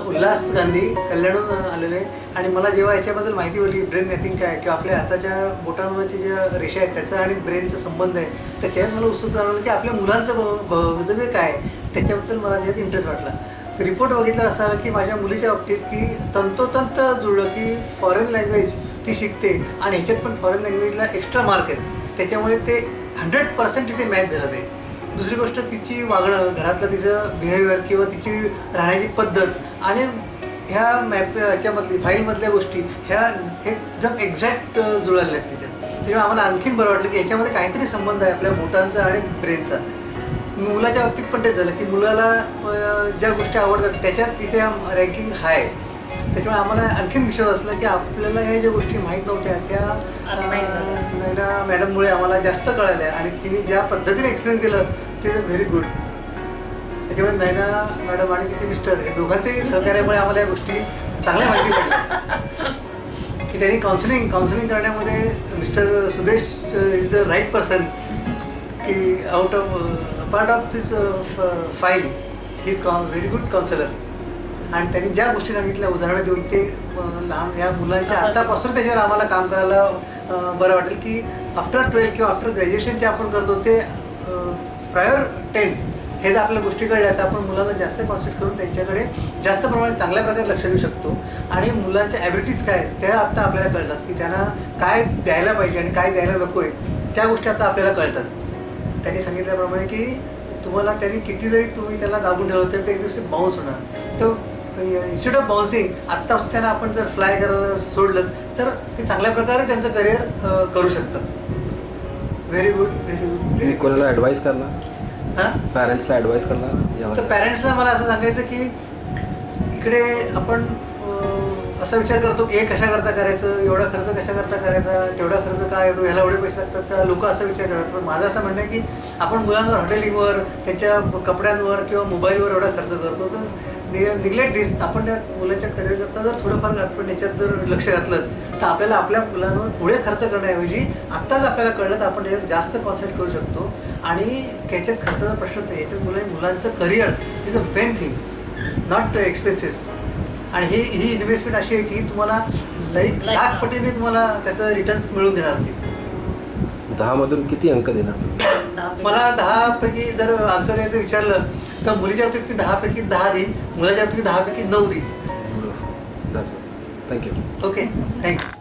उल्हास गांधी कल्याणहून आलेलो आहे आणि मला जेव्हा याच्याबद्दल माहिती पडली ब्रेन मॅपिंग काय किंवा आपल्या हाताच्या बोटांवरच्या ज्या रेषा आहेत त्याचा आणि ब्रेनचा संबंध आहे त्याच्यात मला उत्सुकता जाणवलं की आपल्या मुलांचं भवितव्य काय त्याच्याबद्दल मला त्याच्यात इंटरेस्ट वाटला. तर रिपोर्ट बघितला असं आलं की माझ्या मुलीच्या बाबतीत की तंतोतंत जुळलं की फॉरेन लँग्वेज ती शिकते आणि ह्याच्यात पण फॉरेन लँग्वेजला एक्स्ट्रा मार्क आहेत त्याच्यामुळे ते 100% तिथे मॅच झालं ते. दुसरी गोष्ट तिची वागणं घरातलं तिचं बिहेवियर किंवा तिची राहण्याची पद्धत आणि ह्या ह्याच्यामधली फाईलमधल्या गोष्टी ह्या एकदम एक्झॅक्ट जुळल्या आहेत त्याच्यात. त्याच्यामुळे आम्हाला आणखीन बरं वाटलं की याच्यामध्ये काहीतरी संबंध आहे आपल्या बोटांचा आणि ब्रेनचा. मुलाच्या बाबतीत पण तेच झालं की मुलाला ज्या गोष्टी आवडतात त्याच्यात तिथे रँकिंग हाय. त्याच्यामुळे आम्हाला आणखीन विश्वास असला की आपल्याला ह्या ज्या गोष्टी माहीत नव्हत्या त्या नैना मॅडममुळे आम्हाला जास्त कळाल्या आणि तिने ज्या पद्धतीने एक्सप्लेन केलं ते व्हेरी गुड. त्याच्यामुळे नैना मॅडम आणि तिचे मिस्टर हे दोघांचेही सहकार्यामुळे आम्हाला या गोष्टी चांगल्या माहिती पडल्या की त्यांनी काउन्सिलिंग करण्यामध्ये mister Sudesh is the right person की out of part of this file he is very good counsellor. आणि त्यांनी ज्या गोष्टी सांगितल्या उदाहरणं देऊन ते लहान या मुलांच्या आत्तापासून त्याच्यावर आम्हाला काम करायला बरं वाटेल की आफ्टर 12 किंवा आफ्टर ग्रॅज्युएशन जे आपण करतो ते प्रायर 10th हे जर आपल्या गोष्टी कळल्या तर आपण मुलांना जास्त कॉन्सन्ट्रेट करून त्यांच्याकडे जास्त प्रमाणात चांगल्या प्रकारे लक्ष देऊ शकतो. आणि मुलांच्या ॲबिलिटीज काय आहेत त्या आत्ता आपल्याला कळतात की त्यांना काय द्यायला पाहिजे आणि काय द्यायला नको आहे त्या गोष्टी आता आपल्याला कळतात. त्यांनी सांगितल्याप्रमाणे की तुम्हाला त्यांनी किती जरी तुम्ही त्याला दाबून ठेवलं तरी ते एक दिवस बाउन्स होणार. तर इन्स्टेड ऑफ बाउन्सिंग आत्ताच त्यांना आपण जर फ्लाय करायला सोडलं तर ते चांगल्या प्रकारे त्यांचं करिअर करू शकतात. Very good very good. कोणाला ॲडवाईस करणार हां पॅरेंट्सला ॲडवाईस करणार तर पॅरेंट्सला मला असं सांगायचं की इकडे आपण असा विचार करतो की हे कशाकरता करायचं एवढा खर्च कशाकरता करायचा तेवढा खर्च काय येतो ह्याला एवढे पैसे लागतात का लोक असा विचार करतात. पण माझं असं म्हणणं आहे की आपण मुलांवर हॉटेलिंगवर त्यांच्या कपड्यांवर किंवा मोबाईलवर एवढा खर्च करतो तर निग्लेक्ट दिस आपण त्या मुलांच्या करिअरकरता जर थोडंफार आपण याच्यात जर लक्ष घातलं तर आपल्याला आपल्या मुलांवर पुढे खर्च करण्याऐवजी आत्ताच आपल्याला कळलं तर आपण त्याच्यावर जास्त कॉन्सन्ट्रेट करू शकतो. आणि याच्यात खर्चाचा प्रश्न नाही याच्यात मुलांचं career is a main thing not expenses. आणि ही इन्व्हेस्टमेंट अशी आहे की तुम्हाला लाख पटीने तुम्हाला त्याचं रिटर्न्स मिळून देणार ते. 10 मधून किती अंक देणार? मला 10 पैकी जर अंक द्यायचं विचारलं तर मुलीच्या बाबतीत मी 10 पैकी 10 देईन मुलाच्या बाबतीत 10 पैकी 9 देईन. थँक्यू. Okay thanks.